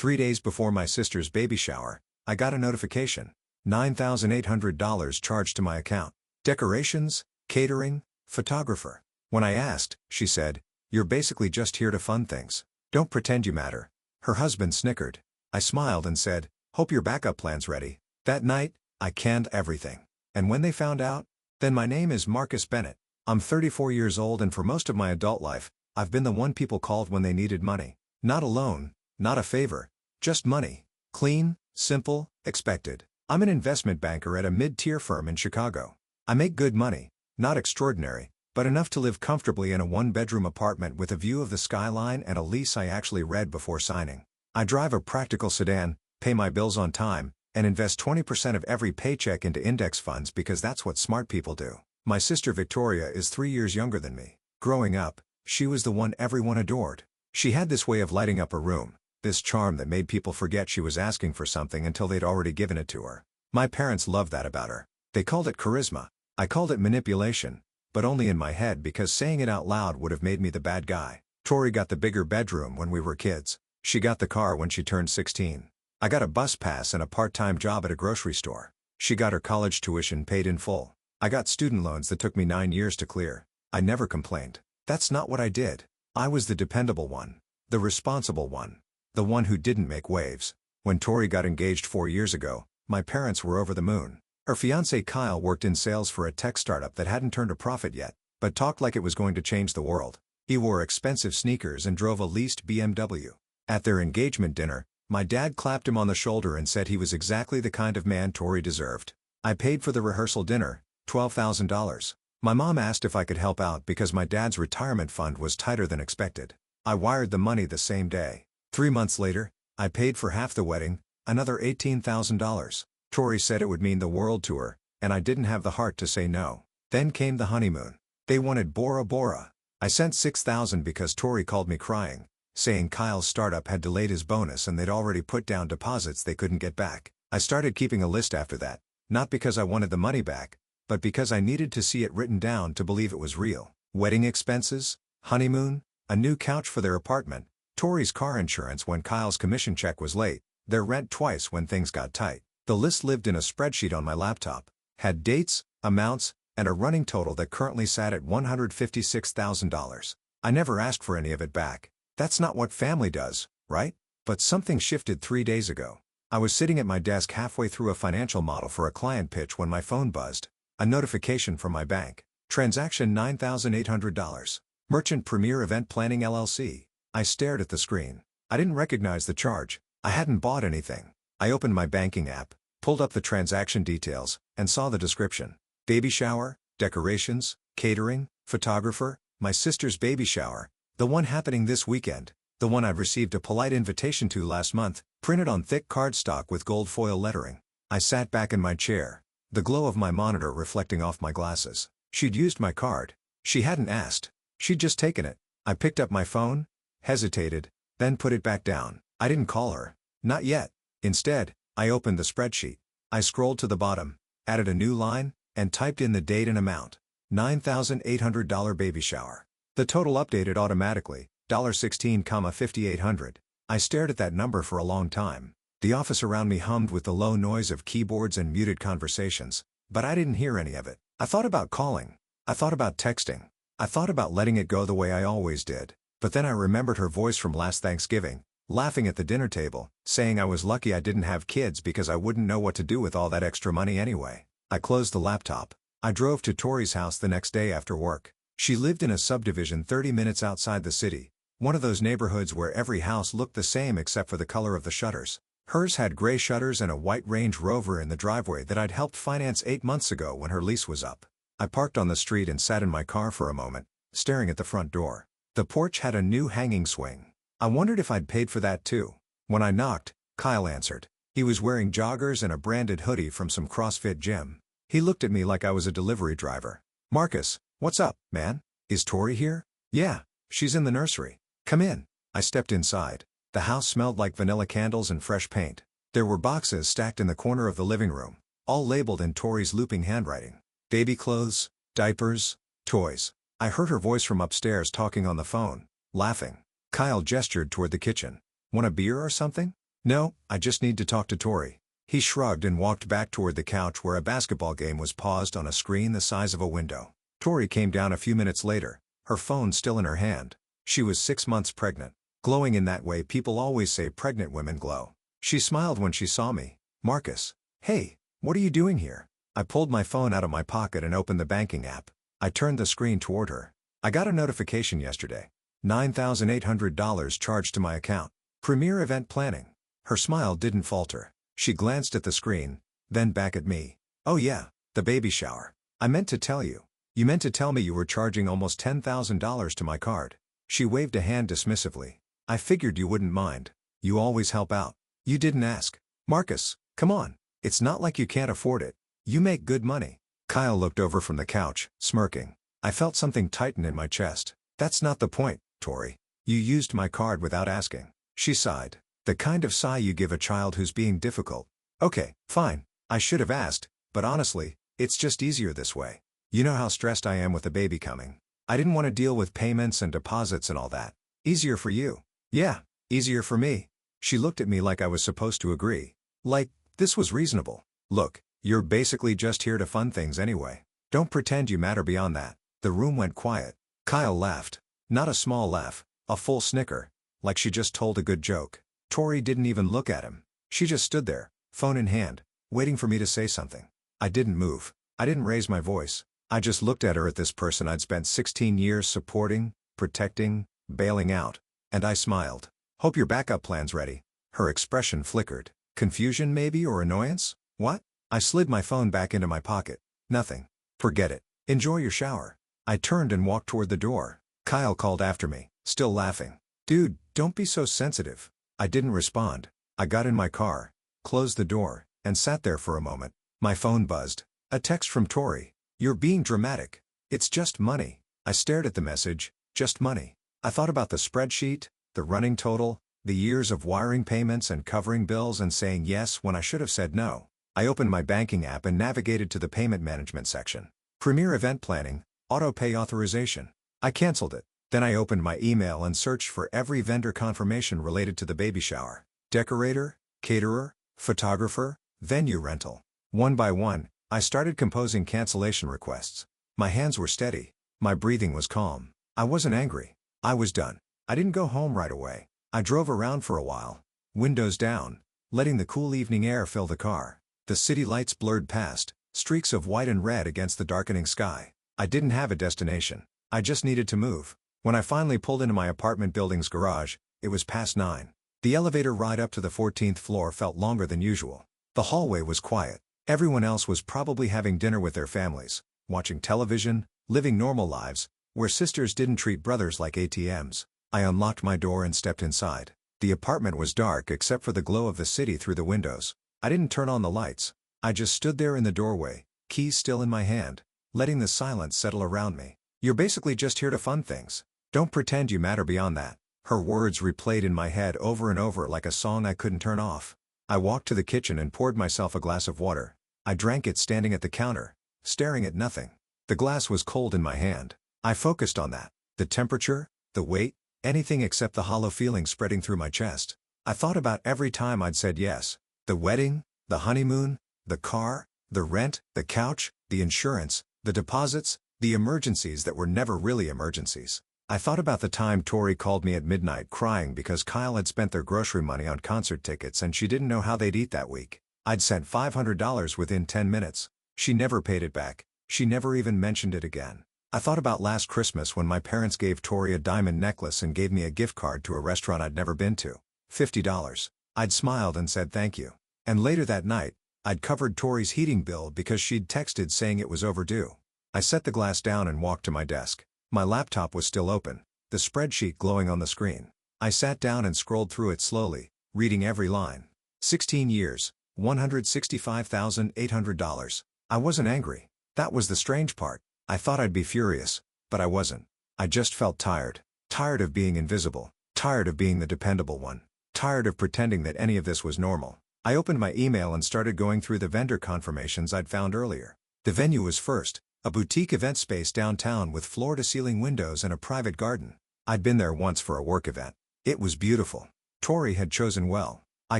3 days before my sister's baby shower, I got a notification. $9,800 charged to my account. Decorations, catering, photographer. When I asked, she said, "You're basically just here to fund things. Don't pretend you matter." Her husband snickered. I smiled and said, "Hope your backup plan's ready." That night, I canned everything. And when they found out, then my name is Marcus Bennett. I'm 34 years old, and for most of my adult life, I've been the one people called when they needed money. Not a loan, not a favor, just money. Clean, simple, expected. I'm an investment banker at a mid-tier firm in Chicago. I make good money, not extraordinary, but enough to live comfortably in a one-bedroom apartment with a view of the skyline and a lease I actually read before signing. I drive a practical sedan, pay my bills on time, and invest 20% of every paycheck into index funds because that's what smart people do. My sister Victoria is 3 years younger than me. Growing up, she was the one everyone adored. She had this way of lighting up a room, this charm that made people forget she was asking for something until they'd already given it to her. My parents loved that about her. They called it charisma. I called it manipulation, but only in my head because saying it out loud would have made me the bad guy. Tori got the bigger bedroom when we were kids. She got the car when she turned 16. I got a bus pass and a part-time job at a grocery store. She got her college tuition paid in full. I got student loans that took me 9 years to clear. I never complained. That's not what I did. I was the dependable one. The responsible one. The one who didn't make waves. When Tori got engaged 4 years ago, my parents were over the moon. Her fiancé Kyle worked in sales for a tech startup that hadn't turned a profit yet, but talked like it was going to change the world. He wore expensive sneakers and drove a leased BMW. At their engagement dinner, my dad clapped him on the shoulder and said he was exactly the kind of man Tori deserved. I paid for the rehearsal dinner, $12,000. My mom asked if I could help out because my dad's retirement fund was tighter than expected. I wired the money the same day. 3 months later, I paid for half the wedding, another $18,000. Tori said it would mean the world to her, and I didn't have the heart to say no. Then came the honeymoon. They wanted Bora Bora. I sent $6,000 because Tori called me crying, saying Kyle's startup had delayed his bonus and they'd already put down deposits they couldn't get back. I started keeping a list after that, not because I wanted the money back, but because I needed to see it written down to believe it was real. Wedding expenses, honeymoon, a new couch for their apartment, Tori's car insurance when Kyle's commission check was late, their rent twice when things got tight. The list lived in a spreadsheet on my laptop, had dates, amounts, and a running total that currently sat at $156,000. I never asked for any of it back. That's not what family does, right? But something shifted 3 days ago. I was sitting at my desk halfway through a financial model for a client pitch when my phone buzzed. A notification from my bank. Transaction $9,800. Merchant Premier Event Planning LLC. I stared at the screen. I didn't recognize the charge. I hadn't bought anything. I opened my banking app, pulled up the transaction details, and saw the description. Baby shower, decorations, catering, photographer, my sister's baby shower, the one happening this weekend, the one I've received a polite invitation to last month, printed on thick cardstock with gold foil lettering. I sat back in my chair, the glow of my monitor reflecting off my glasses. She'd used my card. She hadn't asked. She'd just taken it. I picked up my phone, hesitated, then put it back down. I didn't call her. Not yet. Instead, I opened the spreadsheet. I scrolled to the bottom, added a new line, and typed in the date and amount. $9,800 baby shower. The total updated automatically, $16,5800. I stared at that number for a long time. The office around me hummed with the low noise of keyboards and muted conversations, but I didn't hear any of it. I thought about calling. I thought about texting. I thought about letting it go the way I always did. But then I remembered her voice from last Thanksgiving, laughing at the dinner table, saying I was lucky I didn't have kids because I wouldn't know what to do with all that extra money anyway. I closed the laptop. I drove to Tori's house the next day after work. She lived in a subdivision 30 minutes outside the city, one of those neighborhoods where every house looked the same except for the color of the shutters. Hers had gray shutters and a white Range Rover in the driveway that I'd helped finance 8 months ago when her lease was up. I parked on the street and sat in my car for a moment, staring at the front door. The porch had a new hanging swing. I wondered if I'd paid for that too. When I knocked, Kyle answered. He was wearing joggers and a branded hoodie from some CrossFit gym. He looked at me like I was a delivery driver. "Marcus, what's up, man? Is Tori here?" "Yeah, she's in the nursery. Come in." I stepped inside. The house smelled like vanilla candles and fresh paint. There were boxes stacked in the corner of the living room, all labeled in Tori's looping handwriting. Baby clothes, diapers, toys. I heard her voice from upstairs talking on the phone, laughing. Kyle gestured toward the kitchen. "Want a beer or something?" No, I just need to talk to Tori. He shrugged and walked back toward the couch where a basketball game was paused on a screen the size of a window. Tori came down a few minutes later, her phone still in her hand. She was 6 months pregnant. Glowing in that way people always say pregnant women glow. She smiled when she saw me. Marcus. Hey, what are you doing here? I pulled my phone out of my pocket and opened the banking app. I turned the screen toward her. I got a notification yesterday. $9,800 charged to my account. Premier Event Planning. Her smile didn't falter. She glanced at the screen, then back at me. Oh yeah, the baby shower. I meant to tell you. You meant to tell me you were charging almost $10,000 to my card. She waved a hand dismissively. I figured you wouldn't mind. You always help out. You didn't ask. Marcus, come on. It's not like you can't afford it. You make good money. Kyle looked over from the couch, smirking. I felt something tighten in my chest. That's not the point, Tori. You used my card without asking. She sighed. The kind of sigh you give a child who's being difficult. Okay, fine. I should have asked, but honestly, it's just easier this way. You know how stressed I am with the baby coming. I didn't want to deal with payments and deposits and all that. Easier for you. Yeah, easier for me. She looked at me like I was supposed to agree. Like, this was reasonable. Look, you're basically just here to fund things anyway. Don't pretend you matter beyond that. The room went quiet. Kyle laughed. Not a small laugh, a full snicker, like she just told a good joke. Tori didn't even look at him. She just stood there, phone in hand, waiting for me to say something. I didn't move. I didn't raise my voice. I just looked at her, at this person I'd spent 16 years supporting, protecting, bailing out. And I smiled. Hope your backup plan's ready. Her expression flickered. Confusion maybe, or annoyance? What? I slid my phone back into my pocket. Nothing. Forget it. Enjoy your shower. I turned and walked toward the door. Kyle called after me, still laughing. Dude, don't be so sensitive. I didn't respond. I got in my car, closed the door, and sat there for a moment. My phone buzzed. A text from Tori. You're being dramatic. It's just money. I stared at the message. Just money. I thought about the spreadsheet, the running total, the years of wiring payments and covering bills and saying yes when I should have said no. I opened my banking app and navigated to the payment management section. Premier Event Planning, Auto Pay Authorization. I canceled it. Then I opened my email and searched for every vendor confirmation related to the baby shower. Decorator, caterer, photographer, venue rental. One by one, I started composing cancellation requests. My hands were steady. My breathing was calm. I wasn't angry. I was done. I didn't go home right away. I drove around for a while. Windows down, letting the cool evening air fill the car. The city lights blurred past, streaks of white and red against the darkening sky. I didn't have a destination. I just needed to move. When I finally pulled into my apartment building's garage, it was past 9. The elevator ride up to the 14th floor felt longer than usual. The hallway was quiet. Everyone else was probably having dinner with their families, watching television, living normal lives, where sisters didn't treat brothers like ATMs. I unlocked my door and stepped inside. The apartment was dark except for the glow of the city through the windows. I didn't turn on the lights. I just stood there in the doorway, keys still in my hand, letting the silence settle around me. You're basically just here to fund things. Don't pretend you matter beyond that. Her words replayed in my head over and over like a song I couldn't turn off. I walked to the kitchen and poured myself a glass of water. I drank it standing at the counter, staring at nothing. The glass was cold in my hand. I focused on that. The temperature, the weight, anything except the hollow feeling spreading through my chest. I thought about every time I'd said yes. The wedding, the honeymoon, the car, the rent, the couch, the insurance, the deposits, the emergencies that were never really emergencies. I thought about the time Tori called me at midnight crying because Kyle had spent their grocery money on concert tickets and she didn't know how they'd eat that week. I'd sent $500 within 10 minutes. She never paid it back. She never even mentioned it again. I thought about last Christmas when my parents gave Tori a diamond necklace and gave me a gift card to a restaurant I'd never been to. $50. I'd smiled and said thank you. And later that night, I'd covered Tori's heating bill because she'd texted saying it was overdue. I set the glass down and walked to my desk. My laptop was still open, the spreadsheet glowing on the screen. I sat down and scrolled through it slowly, reading every line. 16 years, $165,800. I wasn't angry. That was the strange part. I thought I'd be furious, but I wasn't. I just felt tired. Tired of being invisible. Tired of being the dependable one. Tired of pretending that any of this was normal. I opened my email and started going through the vendor confirmations I'd found earlier. The venue was first. A boutique event space downtown with floor-to-ceiling windows and a private garden. I'd been there once for a work event. It was beautiful. Tori had chosen well. I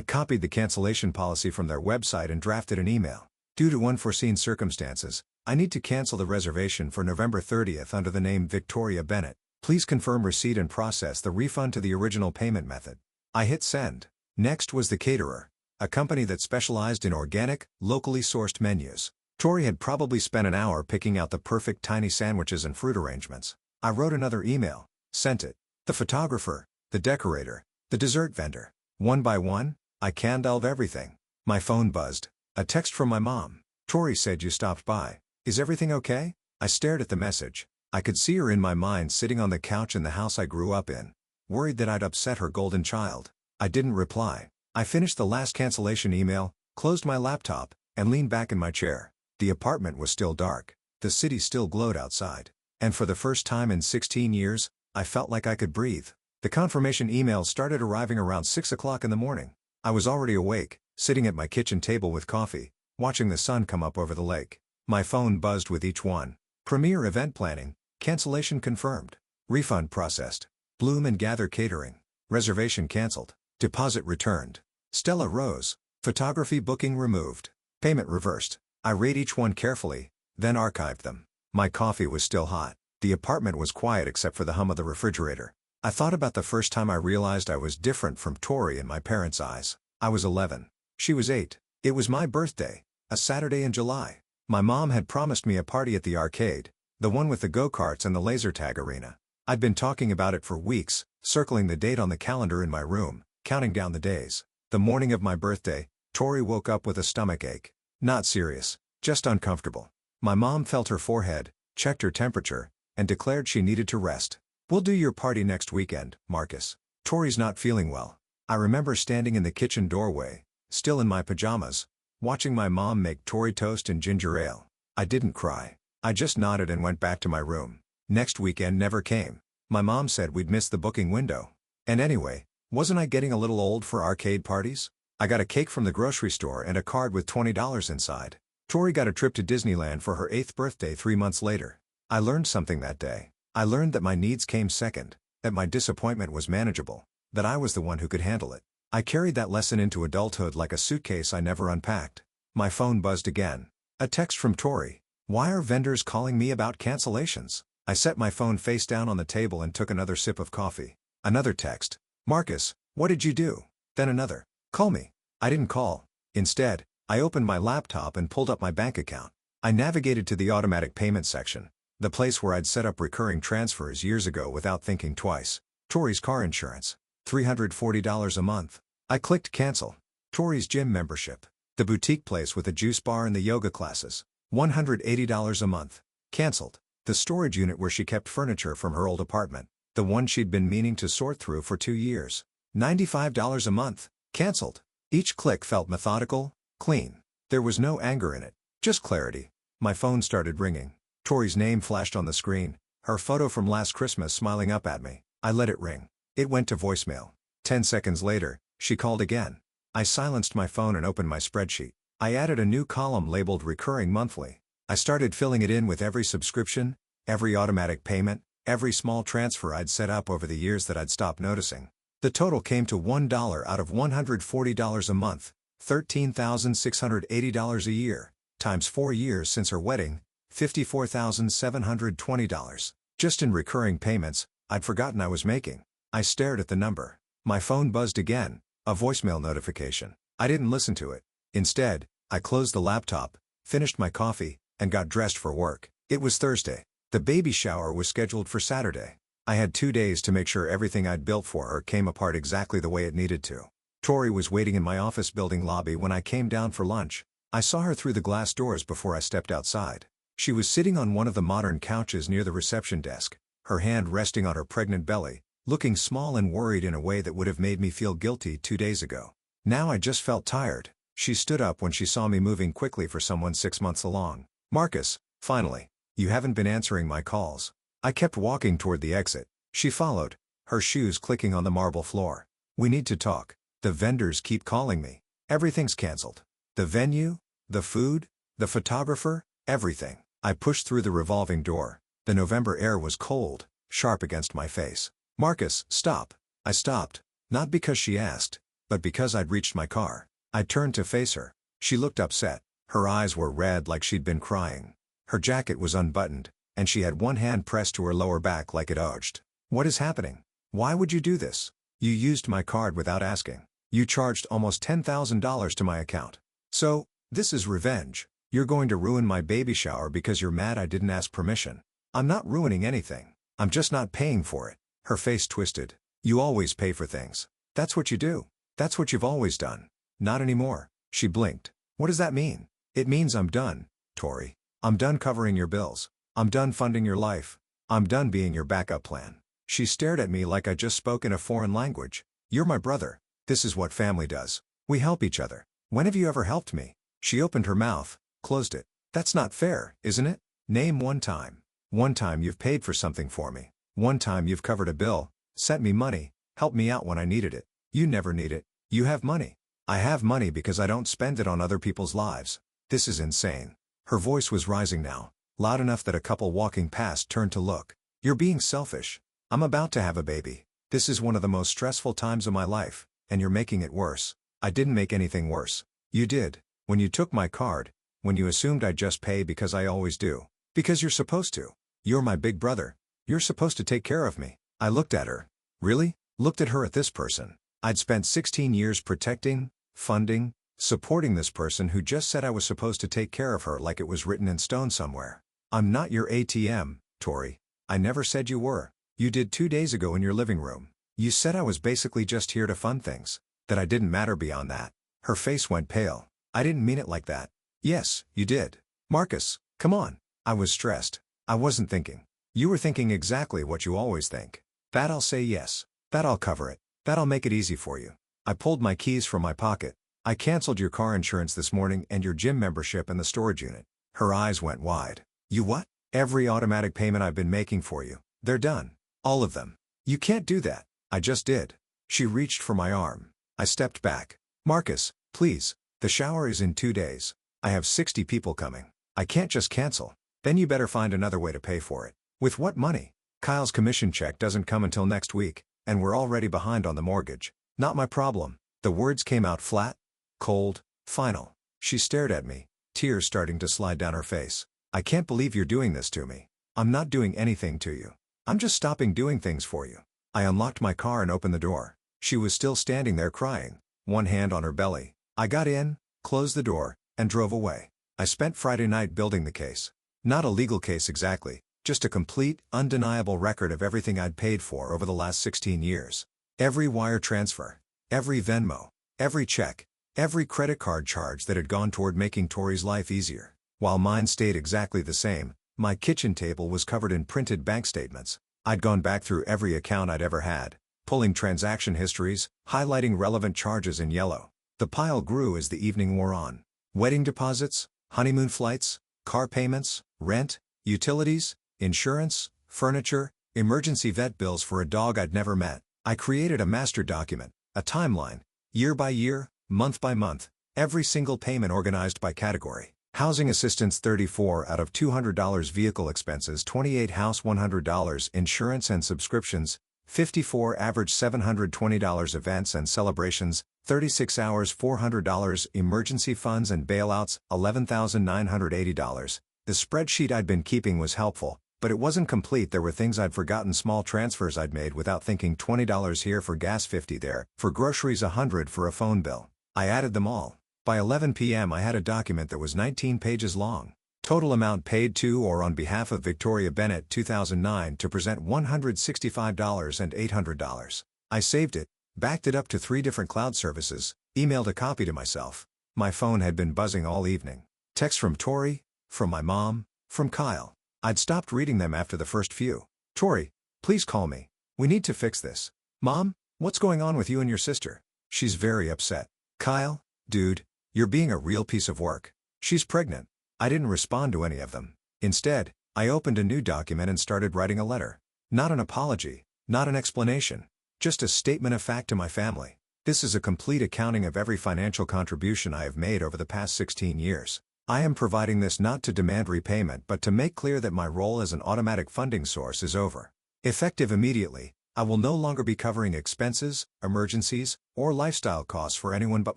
copied the cancellation policy from their website and drafted an email. Due to unforeseen circumstances, I need to cancel the reservation for November 30th under the name Victoria Bennett. Please confirm receipt and process the refund to the original payment method. I hit send. Next was the caterer, a company that specialized in organic, locally sourced menus. Tori had probably spent an hour picking out the perfect tiny sandwiches and fruit arrangements. I wrote another email, sent it. The photographer, the decorator, the dessert vendor. One by one, I canned everything. My phone buzzed. A text from my mom. Tori said you stopped by. Is everything okay? I stared at the message. I could see her in my mind sitting on the couch in the house I grew up in, worried that I'd upset her golden child. I didn't reply. I finished the last cancellation email, closed my laptop, and leaned back in my chair. The apartment was still dark. The city still glowed outside. And for the first time in 16 years, I felt like I could breathe. The confirmation emails started arriving around 6 o'clock in the morning. I was already awake, sitting at my kitchen table with coffee, watching the sun come up over the lake. My phone buzzed with each one. Premier event planning, cancellation confirmed. Refund processed. Bloom and Gather catering. Reservation canceled. Deposit returned. Stella Rose. Photography booking removed. Payment reversed. I read each one carefully, then archived them. My coffee was still hot. The apartment was quiet except for the hum of the refrigerator. I thought about the first time I realized I was different from Tori in my parents' eyes. I was 11. She was 8. It was my birthday, a Saturday in July. My mom had promised me a party at the arcade, the one with the go-karts and the laser tag arena. I'd been talking about it for weeks, circling the date on the calendar in my room, counting down the days. The morning of my birthday, Tori woke up with a stomachache. Not serious, just uncomfortable. My mom felt her forehead, checked her temperature, and declared she needed to rest. We'll do your party next weekend, Marcus. Tori's not feeling well. I remember standing in the kitchen doorway, still in my pajamas, watching my mom make Tori toast and ginger ale. I didn't cry. I just nodded and went back to my room. Next weekend never came. My mom said we'd missed the booking window. And anyway, wasn't I getting a little old for arcade parties? I got a cake from the grocery store and a card with $20 inside. Tori got a trip to Disneyland for her 8th birthday 3 months later. I learned something that day. I learned that my needs came second, that my disappointment was manageable, that I was the one who could handle it. I carried that lesson into adulthood like a suitcase I never unpacked. My phone buzzed again. A text from Tori. Why are vendors calling me about cancellations? I set my phone face down on the table and took another sip of coffee. Another text. Marcus, what did you do? Then another. Call me. I didn't call. Instead, I opened my laptop and pulled up my bank account. I navigated to the automatic payment section, the place where I'd set up recurring transfers years ago without thinking twice. Tori's car insurance. $340 a month. I clicked cancel. Tori's gym membership. The boutique place with a juice bar and the yoga classes. $180 a month. Cancelled. The storage unit where she kept furniture from her old apartment. The one she'd been meaning to sort through for 2 years. $95 a month. Cancelled. Each click felt methodical, clean. There was no anger in it, just clarity. My phone started ringing. Tori's name flashed on the screen, her photo from last Christmas smiling up at me. I let it ring. It went to voicemail. 10 seconds later, she called again. I silenced my phone and opened my spreadsheet. I added a new column labeled Recurring Monthly. I started filling it in with every subscription, every automatic payment, every small transfer I'd set up over the years that I'd stopped noticing. The total came to $1 out of $140 a month, $13,680 a year, times 4 years since her wedding, $54,720. Just in recurring payments, I'd forgotten I was making. I stared at the number. My phone buzzed again, a voicemail notification. I didn't listen to it. Instead, I closed the laptop, finished my coffee, and got dressed for work. It was Thursday. The baby shower was scheduled for Saturday. I had 2 days to make sure everything I'd built for her came apart exactly the way it needed to. Tori was waiting in my office building lobby when I came down for lunch. I saw her through the glass doors before I stepped outside. She was sitting on one of the modern couches near the reception desk, her hand resting on her pregnant belly, looking small and worried in a way that would have made me feel guilty 2 days ago. Now I just felt tired. She stood up when she saw me moving quickly for someone 6 months along. Marcus, finally. You haven't been answering my calls. I kept walking toward the exit. She followed, her shoes clicking on the marble floor. We need to talk. The vendors keep calling me. Everything's canceled. The venue, the food, the photographer, everything. I pushed through the revolving door. The November air was cold, sharp against my face. Marcus, stop. I stopped, not because she asked, but because I'd reached my car. I turned to face her. She looked upset. Her eyes were red like she'd been crying. Her jacket was unbuttoned, and she had one hand pressed to her lower back like it urged. What is happening? Why would you do this? You used my card without asking. You charged almost $10,000 to my account. So, this is revenge. You're going to ruin my baby shower because you're mad I didn't ask permission. I'm not ruining anything. I'm just not paying for it. Her face twisted. You always pay for things. That's what you do. That's what you've always done. Not anymore. She blinked. What does that mean? It means I'm done, Tori. I'm done covering your bills. I'm done funding your life. I'm done being your backup plan. She stared at me like I just spoke in a foreign language. You're my brother. This is what family does. We help each other. When have you ever helped me? She opened her mouth, closed it. That's not fair, isn't it? Name one time. One time you've paid for something for me. One time you've covered a bill, sent me money, helped me out when I needed it. You never need it. You have money. I have money because I don't spend it on other people's lives. This is insane. Her voice was rising now, loud enough that a couple walking past turned to look. You're being selfish. I'm about to have a baby. This is one of the most stressful times of my life, and you're making it worse. I didn't make anything worse. You did. When you took my card, when you assumed I'd just pay because I always do. Because you're supposed to. You're my big brother. You're supposed to take care of me. I looked at her. Really? Looked at her at this person. I'd spent 16 years protecting, funding, supporting this person who just said I was supposed to take care of her like it was written in stone somewhere. I'm not your ATM, Tori. I never said you were. You did 2 days ago in your living room. You said I was basically just here to fund things. That I didn't matter beyond that. Her face went pale. I didn't mean it like that. Yes, you did. Marcus, come on. I was stressed. I wasn't thinking. You were thinking exactly what you always think. That I'll say yes. That I'll cover it. That I'll make it easy for you. I pulled my keys from my pocket. I canceled your car insurance this morning and your gym membership and the storage unit. Her eyes went wide. You what? Every automatic payment I've been making for you. They're done. All of them. You can't do that. I just did. She reached for my arm. I stepped back. Marcus, please. The shower is in 2 days. I have 60 people coming. I can't just cancel. Then you better find another way to pay for it. With what money? Kyle's commission check doesn't come until next week, and we're already behind on the mortgage. Not my problem. The words came out flat, cold, final. She stared at me, tears starting to slide down her face. I can't believe you're doing this to me. I'm not doing anything to you. I'm just stopping doing things for you. I unlocked my car and opened the door. She was still standing there crying, one hand on her belly. I got in, closed the door, and drove away. I spent Friday night building the case. Not a legal case exactly, just a complete, undeniable record of everything I'd paid for over the last 16 years. Every wire transfer, every Venmo, every check, every credit card charge that had gone toward making Tori's life easier. While mine stayed exactly the same, my kitchen table was covered in printed bank statements. I'd gone back through every account I'd ever had, pulling transaction histories, highlighting relevant charges in yellow. The pile grew as the evening wore on. Wedding deposits, honeymoon flights, car payments, rent, utilities, insurance, furniture, emergency vet bills for a dog I'd never met. I created a master document, a timeline, year by year, month by month, every single payment organized by category. Housing assistance $34 out of $200, vehicle expenses $28, house $100, insurance and subscriptions $54, average $720, events and celebrations 36 hours $400, emergency funds and bailouts $11,980. The spreadsheet I'd been keeping was helpful, but it wasn't complete. There were things I'd forgotten, small transfers I'd made without thinking, $20 here for gas, $50 there, for groceries, $100 for a phone bill. I added them all. By 11 p.m. I had a document that was 19 pages long. Total amount paid to or on behalf of Victoria Bennett 2009 to present $165 and $800. I saved it, backed it up to 3 different cloud services, emailed a copy to myself. My phone had been buzzing all evening. Texts from Tori, from my mom, from Kyle. I'd stopped reading them after the first few. Tori, please call me. We need to fix this. Mom, what's going on with you and your sister? She's very upset. Kyle, dude, you're being a real piece of work. She's pregnant. I didn't respond to any of them. Instead, I opened a new document and started writing a letter. Not an apology, not an explanation, just a statement of fact to my family. This is a complete accounting of every financial contribution I have made over the past 16 years. I am providing this not to demand repayment but to make clear that my role as an automatic funding source is over. Effective immediately, I will no longer be covering expenses, emergencies, or lifestyle costs for anyone but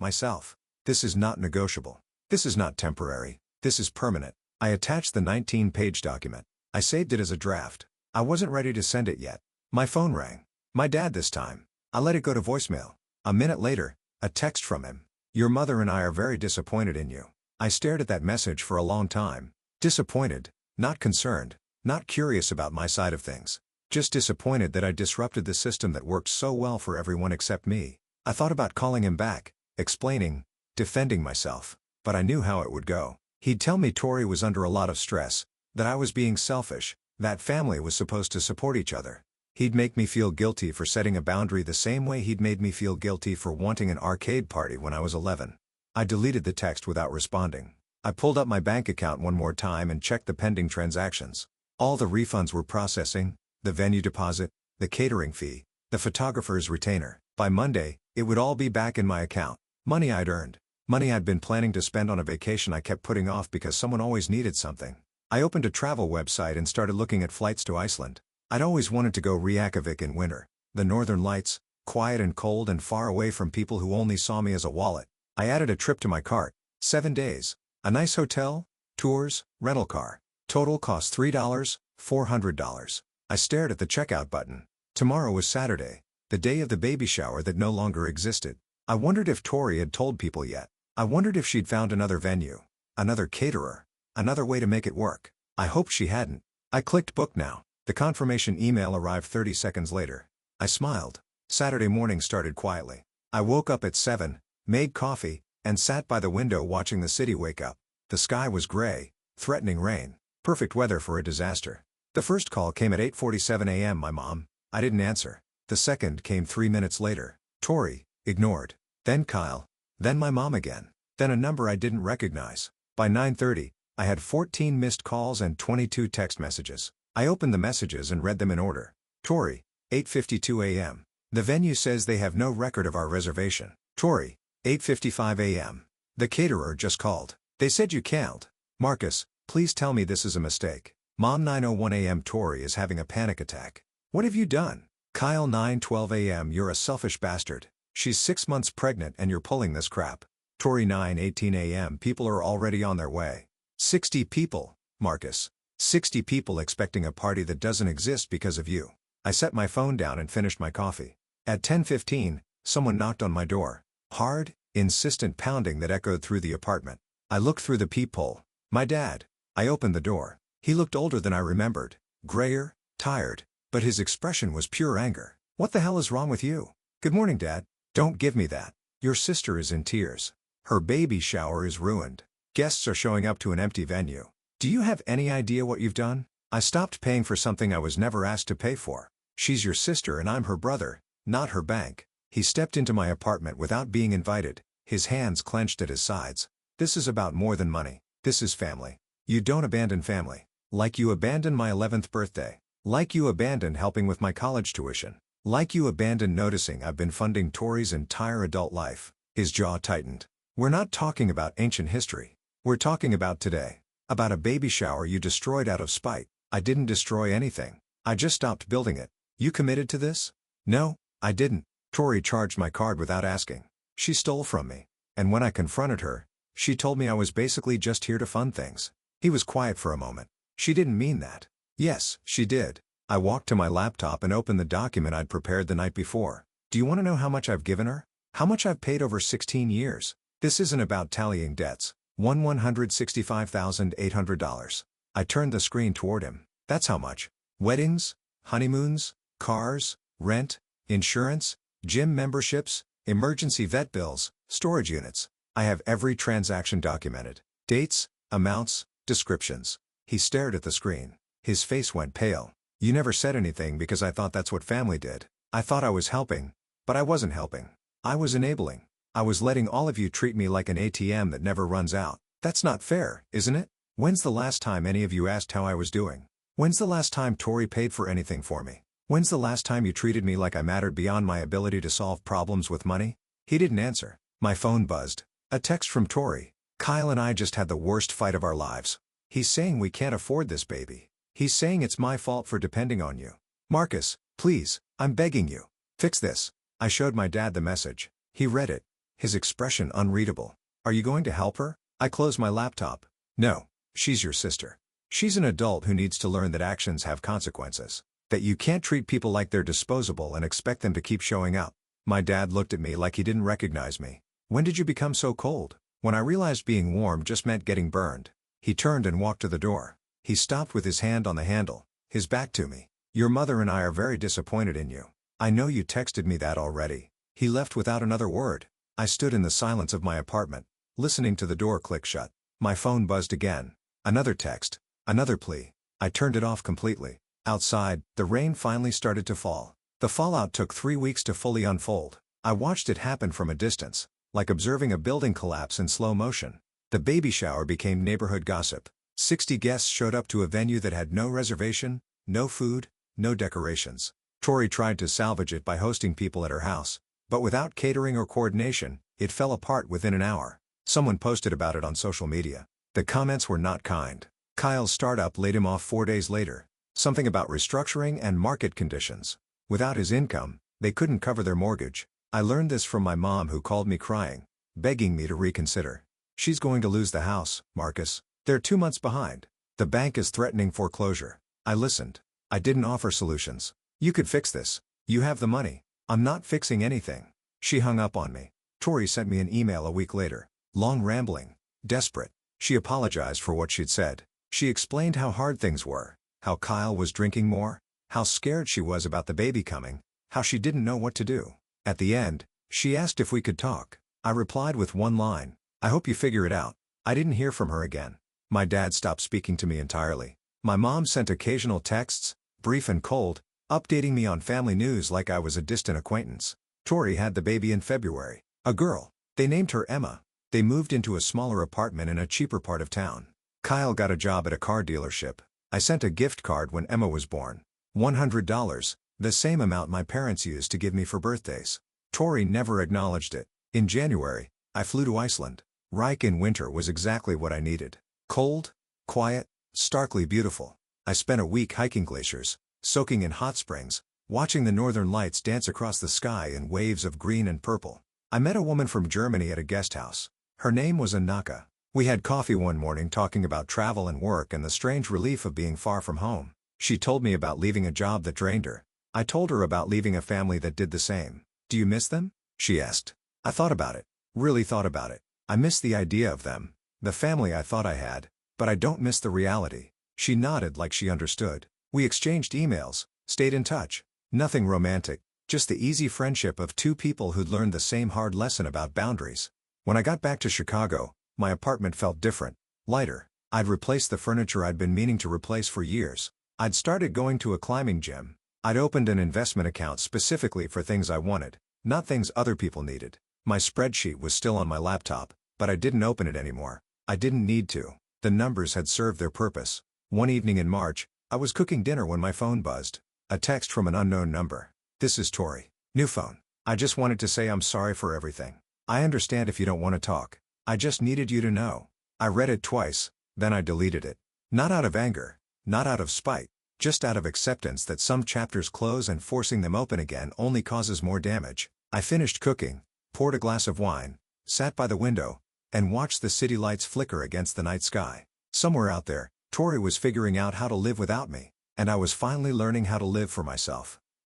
myself. This is not negotiable. This is not temporary. This is permanent. I attached the 19-page document. I saved it as a draft. I wasn't ready to send it yet. My phone rang. My dad this time. I let it go to voicemail. A minute later, a text from him. Your mother and I are very disappointed in you. I stared at that message for a long time. Disappointed, not concerned, not curious about my side of things. Just disappointed that I disrupted the system that worked so well for everyone except me. I thought about calling him back, explaining, defending myself. But I knew how it would go. He'd tell me Tori was under a lot of stress, that I was being selfish, that family was supposed to support each other. He'd make me feel guilty for setting a boundary the same way he'd made me feel guilty for wanting an arcade party when I was 11. I deleted the text without responding. I pulled up my bank account one more time and checked the pending transactions. All the refunds were processing, the venue deposit, the catering fee, the photographer's retainer. By Monday, it would all be back in my account. Money I'd earned. Money I'd been planning to spend on a vacation I kept putting off because someone always needed something. I opened a travel website and started looking at flights to Iceland. I'd always wanted to go Reykjavik in winter. The northern lights, quiet and cold and far away from people who only saw me as a wallet. I added a trip to my cart. 7 days. A nice hotel, tours, rental car. Total cost $3, $400. I stared at the checkout button. Tomorrow was Saturday, the day of the baby shower that no longer existed. I wondered if Tori had told people yet. I wondered if she'd found another venue, another caterer, another way to make it work. I hoped she hadn't. I clicked book now. The confirmation email arrived 30 seconds later. I smiled. Saturday morning started quietly. I woke up at 7, made coffee, and sat by the window watching the city wake up. The sky was gray, threatening rain. Perfect weather for a disaster. The first call came at 8:47 a.m. My mom. I didn't answer. The second came 3 minutes later. Tori, ignored. Then Kyle. Then my mom again. Then a number I didn't recognize. By 9:30, I had 14 missed calls and 22 text messages. I opened the messages and read them in order. Tori, 8:52 a.m. The venue says they have no record of our reservation. Tori, 8:55 a.m. The caterer just called. They said you can't. Marcus, please tell me this is a mistake. Mom, 9:01 a.m. Tori is having a panic attack. What have you done? Kyle, 9:12 a.m. You're a selfish bastard. She's 6 months pregnant and you're pulling this crap. Tori, 9:18 a.m. People are already on their way. 60 people, Marcus. 60 people expecting a party that doesn't exist because of you. I set my phone down and finished my coffee. At 10:15, someone knocked on my door. Hard, insistent pounding that echoed through the apartment. I looked through the peephole. My dad. I opened the door. He looked older than I remembered. Grayer, tired, but his expression was pure anger. What the hell is wrong with you? Good morning, Dad. Don't give me that. Your sister is in tears. Her baby shower is ruined. Guests are showing up to an empty venue. Do you have any idea what you've done? I stopped paying for something I was never asked to pay for. She's your sister and I'm her brother, not her bank. He stepped into my apartment without being invited, his hands clenched at his sides. This is about more than money. This is family. You don't abandon family. Like you abandoned my 11th birthday. Like you abandoned helping with my college tuition. Like you abandoned noticing I've been funding Tori's entire adult life. His jaw tightened. We're not talking about ancient history. We're talking about today. About a baby shower you destroyed out of spite. I didn't destroy anything. I just stopped building it. You committed to this? No, I didn't. Tori charged my card without asking. She stole from me. And when I confronted her, she told me I was basically just here to fund things. He was quiet for a moment. She didn't mean that. Yes, she did. I walked to my laptop and opened the document I'd prepared the night before. Do you want to know how much I've given her? How much I've paid over 16 years? This isn't about tallying debts. $165,800. I turned the screen toward him. That's how much. Weddings, honeymoons, cars, rent, insurance, gym memberships, emergency vet bills, storage units. I have every transaction documented. Dates, amounts, descriptions. He stared at the screen. His face went pale. You never said anything because I thought that's what family did. I thought I was helping, but I wasn't helping. I was enabling. I was letting all of you treat me like an ATM that never runs out. That's not fair, isn't it? When's the last time any of you asked how I was doing? When's the last time Tori paid for anything for me? When's the last time you treated me like I mattered beyond my ability to solve problems with money? He didn't answer. My phone buzzed. A text from Tori. Kyle and I just had the worst fight of our lives. He's saying we can't afford this baby. He's saying it's my fault for depending on you. Marcus, please, I'm begging you. Fix this. I showed my dad the message. He read it. His expression unreadable. Are you going to help her? I closed my laptop. No. She's your sister. She's an adult who needs to learn that actions have consequences. That you can't treat people like they're disposable and expect them to keep showing up. My dad looked at me like he didn't recognize me. When did you become so cold? When I realized being warm just meant getting burned. He turned and walked to the door. He stopped with his hand on the handle, his back to me. Your mother and I are very disappointed in you. I know you texted me that already. He left without another word. I stood in the silence of my apartment, listening to the door click shut. My phone buzzed again. Another text. Another plea. I turned it off completely. Outside, the rain finally started to fall. The fallout took 3 weeks to fully unfold. I watched it happen from a distance, like observing a building collapse in slow motion. The baby shower became neighborhood gossip. 60 guests showed up to a venue that had no reservation, no food, no decorations. Tori tried to salvage it by hosting people at her house, but without catering or coordination, it fell apart within an hour. Someone posted about it on social media. The comments were not kind. Kyle's startup laid him off 4 days later. Something about restructuring and market conditions. Without his income, they couldn't cover their mortgage. I learned this from my mom, who called me crying, begging me to reconsider. She's going to lose the house, Marcus. They're 2 months behind. The bank is threatening foreclosure. I listened. I didn't offer solutions. You could fix this. You have the money. I'm not fixing anything. She hung up on me. Tori sent me an email a week later. Long, rambling, desperate. She apologized for what she'd said. She explained how hard things were, how Kyle was drinking more, how scared she was about the baby coming, how she didn't know what to do. At the end, she asked if we could talk. I replied with one line, I hope you figure it out. I didn't hear from her again. My dad stopped speaking to me entirely. My mom sent occasional texts, brief and cold, updating me on family news like I was a distant acquaintance. Tori had the baby in February. A girl. They named her Emma. They moved into a smaller apartment in a cheaper part of town. Kyle got a job at a car dealership. I sent a gift card when Emma was born. $100, the same amount my parents used to give me for birthdays. Tori never acknowledged it. In January, I flew to Iceland. Reykjavik in winter was exactly what I needed. Cold, quiet, starkly beautiful. I spent a week hiking glaciers, soaking in hot springs, watching the northern lights dance across the sky in waves of green and purple. I met a woman from Germany at a guest house. Her name was Anaka. We had coffee one morning talking about travel and work and the strange relief of being far from home. She told me about leaving a job that drained her. I told her about leaving a family that did the same. Do you miss them? She asked. I thought about it. Really thought about it. I miss the idea of them, the family I thought I had, but I don't miss the reality. She nodded like she understood. We exchanged emails, stayed in touch. Nothing romantic, just the easy friendship of two people who'd learned the same hard lesson about boundaries. When I got back to Chicago, my apartment felt different, lighter. I'd replaced the furniture I'd been meaning to replace for years. I'd started going to a climbing gym. I'd opened an investment account specifically for things I wanted, not things other people needed. My spreadsheet was still on my laptop, but I didn't open it anymore. I didn't need to. The numbers had served their purpose. One evening in March, I was cooking dinner when my phone buzzed. A text from an unknown number. This is Tori. New phone. I just wanted to say I'm sorry for everything. I understand if you don't want to talk. I just needed you to know. I read it twice, then I deleted it. Not out of anger, not out of spite, just out of acceptance that some chapters close and forcing them open again only causes more damage. I finished cooking, poured a glass of wine, sat by the window, and watched the city lights flicker against the night sky. Somewhere out there, Tori was figuring out how to live without me, and I was finally learning how to live for myself.